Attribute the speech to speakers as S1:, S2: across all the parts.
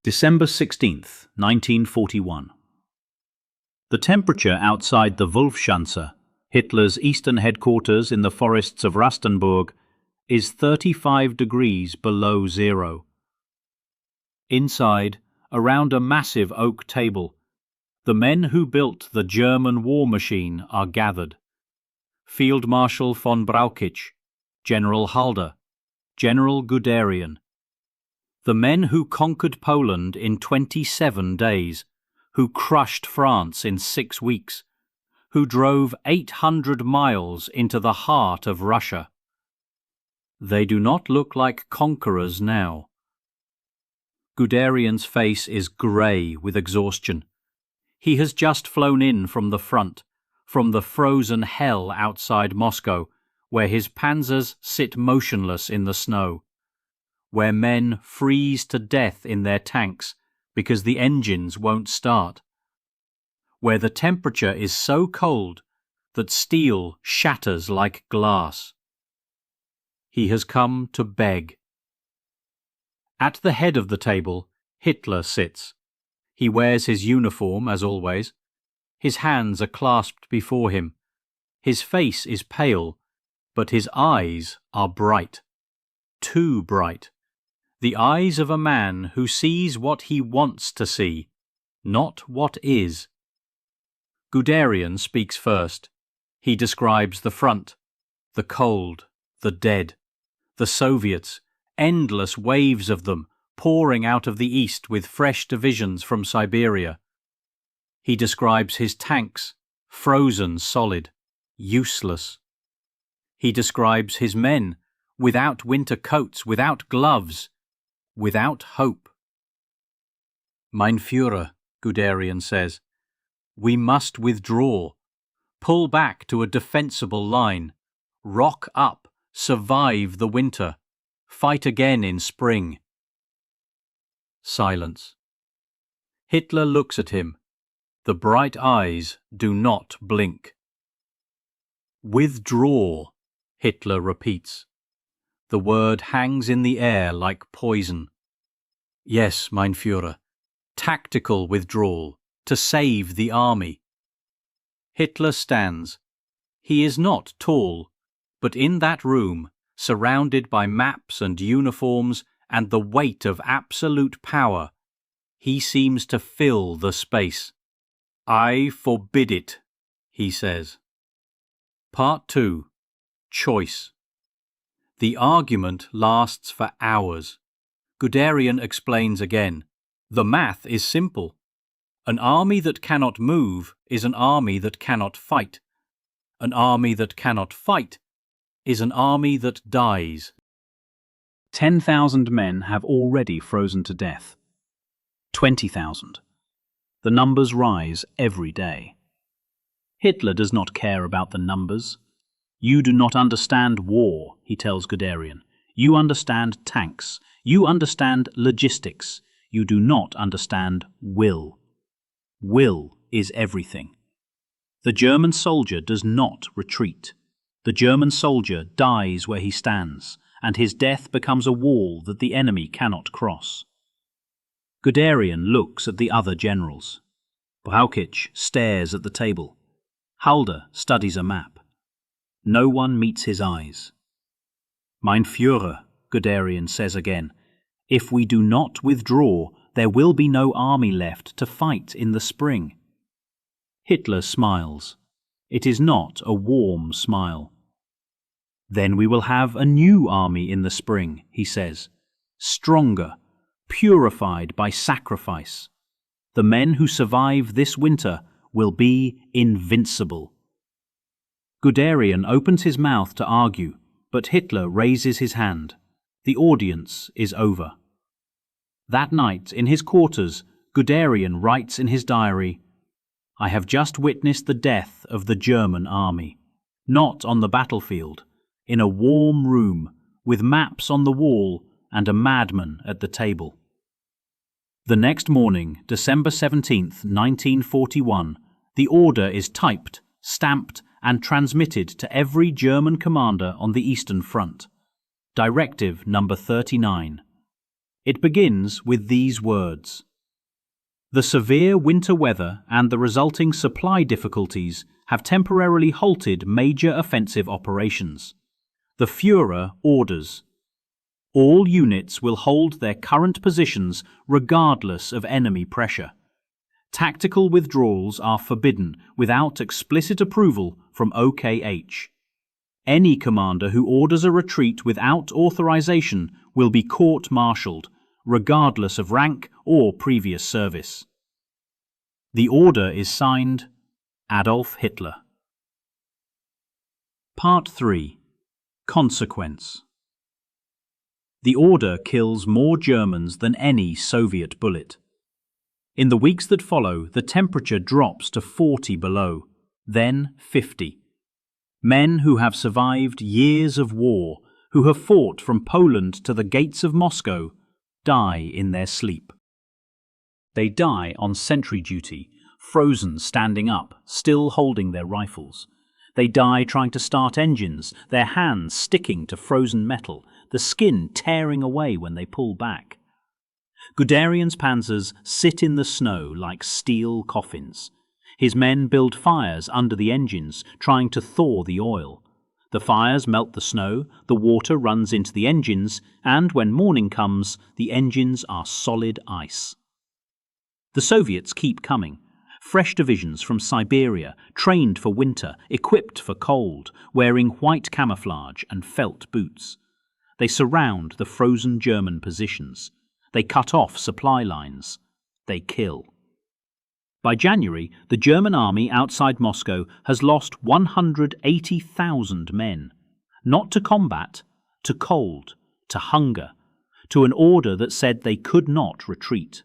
S1: December 16th, 1941. The temperature outside the Wolfsschanze, Hitler's eastern headquarters in the forests of Rastenburg, is 35 degrees below zero. Inside, around a massive oak table, the men who built the German war machine are gathered. Field Marshal von Brauchitsch, General Halder, General Guderian. The men who conquered Poland in 27 days, who crushed France in 6 weeks, who drove 800 miles into the heart of Russia. They do not look like conquerors now. Guderian's face is grey with exhaustion. He has just flown in from the front, from the frozen hell outside Moscow, where his panzers sit motionless in the snow, where men freeze to death in their tanks because the engines won't start, where the temperature is so cold that steel shatters like glass. He has come to beg. At the head of the table, Hitler sits. He wears his uniform, as always. His hands are clasped before him. His face is pale, but his eyes are bright. Too bright. The eyes of a man who sees what he wants to see, not what is. Guderian speaks first. He describes the front, the cold, the dead, the Soviets, endless waves of them pouring out of the east with fresh divisions from Siberia. He describes his tanks, frozen solid, useless. He describes his men, without winter coats, without gloves, without hope. Mein Führer, Guderian says, we must withdraw, pull back to a defensible line, rock up, survive the winter, fight again in spring. Silence. Hitler looks at him. The bright eyes do not blink. Withdraw, Hitler repeats. The word hangs in the air like poison. Yes, mein Führer, tactical withdrawal, to save the army. Hitler stands. He is not tall, but in that room, surrounded by maps and uniforms and the weight of absolute power, he seems to fill the space. I forbid it, he says. Part 2. Choice. The argument lasts for hours. Guderian explains again. The math is simple. An army that cannot move is an army that cannot fight. An army that cannot fight is an army that dies. 10,000 men have already frozen to death. 20,000. The numbers rise every day. Hitler does not care about the numbers. You do not understand war, he tells Guderian. You understand tanks. You understand logistics. You do not understand will. Will is everything. The German soldier does not retreat. The German soldier dies where he stands, and his death becomes a wall that the enemy cannot cross. Guderian looks at the other generals. Brauchitsch stares at the table. Halder studies a map. No one meets his eyes. Mein Führer, Guderian says again, if we do not withdraw, there will be no army left to fight in the spring. Hitler smiles. It is not a warm smile. Then we will have a new army in the spring, he says, stronger, purified by sacrifice. The men who survive this winter will be invincible. Guderian opens his mouth to argue, but Hitler raises his hand. The audience is over. That night, in his quarters, Guderian writes in his diary, I have just witnessed the death of the German army, not on the battlefield, in a warm room, with maps on the wall and a madman at the table. The next morning, December 17th, 1941, the order is typed, stamped, and transmitted to every German commander on the Eastern Front. Directive No. 39. It begins with these words: "The severe winter weather and the resulting supply difficulties have temporarily halted major offensive operations. The Führer orders: all units will hold their current positions regardless of enemy pressure. Tactical withdrawals are forbidden without explicit approval from OKH. Any commander who orders a retreat without authorization will be court-martialed, regardless of rank or previous service." The order is signed Adolf Hitler. Part 3. Consequence. The order kills more Germans than any Soviet bullet. In the weeks that follow, the temperature drops to 40 below, then 50. Men who have survived years of war, who have fought from Poland to the gates of Moscow, die in their sleep. They die on sentry duty, frozen standing up, still holding their rifles. They die trying to start engines, their hands sticking to frozen metal, the skin tearing away when they pull back. Guderian's panzers sit in the snow like steel coffins. His men build fires under the engines, trying to thaw the oil. The fires melt the snow, the water runs into the engines, and when morning comes, the engines are solid ice. The Soviets keep coming. Fresh divisions from Siberia, trained for winter, equipped for cold, wearing white camouflage and felt boots. They surround the frozen German positions. They cut off supply lines. They kill. By January, the German army outside Moscow has lost 180,000 men. Not to combat, to cold, to hunger, to an order that said they could not retreat.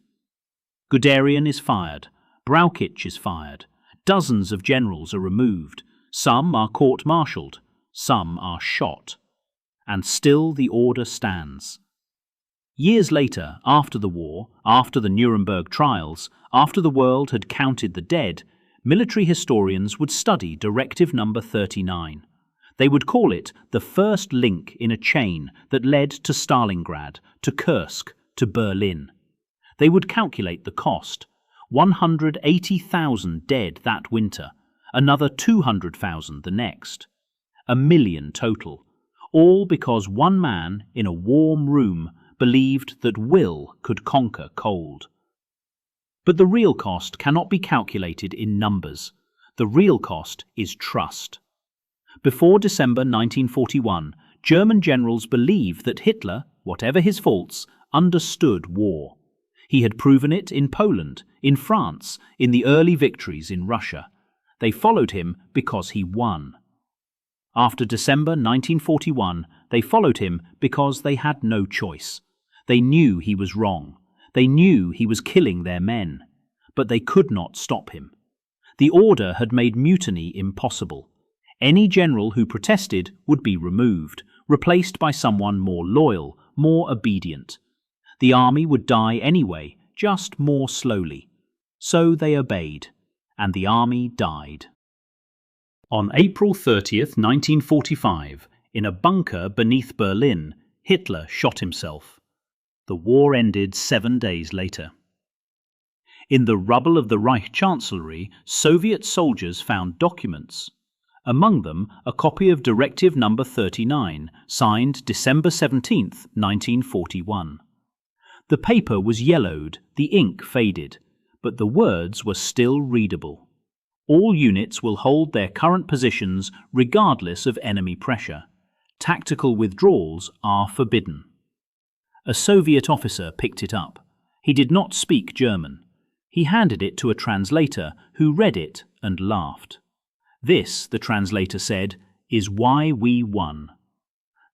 S1: Guderian is fired. Brauchitsch is fired. Dozens of generals are removed. Some are court-martialed. Some are shot. And still the order stands. Years later, after the war, after the Nuremberg trials, after the world had counted the dead, military historians would study Directive No. 39. They would call it the first link in a chain that led to Stalingrad, to Kursk, to Berlin. They would calculate the cost: 180,000 dead that winter, another 200,000 the next. 1 million total, all because one man in a warm room believed that will could conquer cold. But the real cost cannot be calculated in numbers. The real cost is trust. Before December 1941, German generals believed that Hitler, whatever his faults, understood war. He had proven it in Poland, in France, in the early victories in Russia. They followed him because he won. After December 1941, they followed him because they had no choice. They knew he was wrong. They knew he was killing their men. But they could not stop him. The order had made mutiny impossible. Any general who protested would be removed, replaced by someone more loyal, more obedient. The army would die anyway, just more slowly. So they obeyed, and the army died. On April 30th, 1945, in a bunker beneath Berlin, Hitler shot himself. The war ended 7 days later. In the rubble of the Reich Chancellery, Soviet soldiers found documents. Among them, a copy of Directive No. 39, signed December 17th, 1941. The paper was yellowed, the ink faded, but the words were still readable. All units will hold their current positions regardless of enemy pressure. Tactical withdrawals are forbidden. A Soviet officer picked it up. He did not speak German. He handed it to a translator who read it and laughed. "This," the translator said, "is why we won."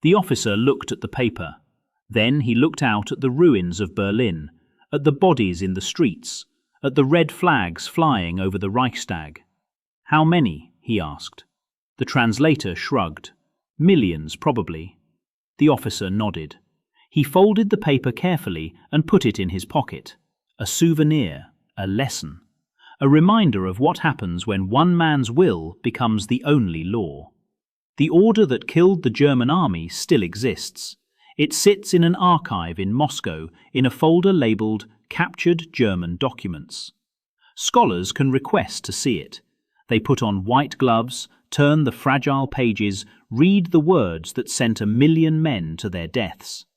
S1: The officer looked at the paper. Then he looked out at the ruins of Berlin, at the bodies in the streets, at the red flags flying over the Reichstag. "How many?" he asked. The translator shrugged. "Millions, probably." The officer nodded. He folded the paper carefully and put it in his pocket. A souvenir, a lesson, a reminder of what happens when one man's will becomes the only law. The order that killed the German army still exists.
S2: It sits in an archive in Moscow in a folder labelled Captured German Documents. Scholars can request to see it. They put on white gloves, turn the fragile pages, read the words that sent 1 million men to their deaths.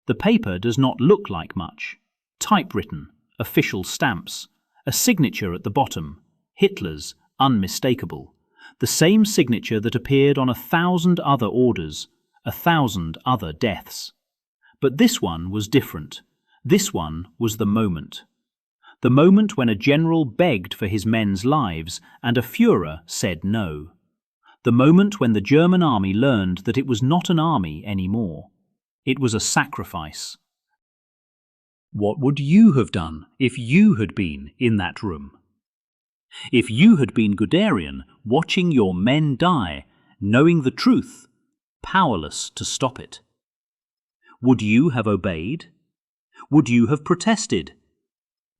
S2: The paper does not look like much. Typewritten, official stamps, a signature at the bottom, Hitler's, unmistakable. The same signature that appeared on 1,000 other orders, 1,000 other deaths. But this one was different. This one was the moment. The moment when a general begged for his men's lives and a Führer said no. The moment when the German army learned that it was not an army anymore. It was a sacrifice. What would you have done if you had been in that room? If you had been Guderian, watching your men die, knowing the truth, powerless to stop it? Would you have obeyed? Would you have protested?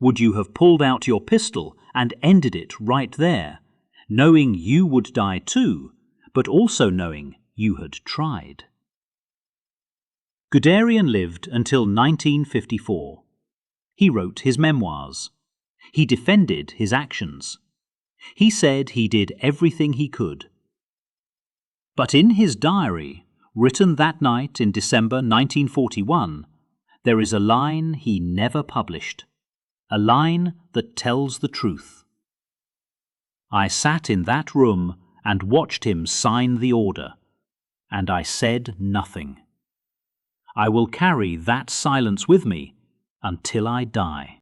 S2: Would you have pulled out your pistol and ended it right there, knowing you would die too, but also knowing you had tried? Guderian lived until 1954. He wrote his memoirs. He defended his actions. He said he did everything he could. But in his diary, written that night in December 1941, there is a line he never published, a line that tells the truth. I sat in that room and watched him sign the order, and I said nothing. I will carry that silence with me until I die.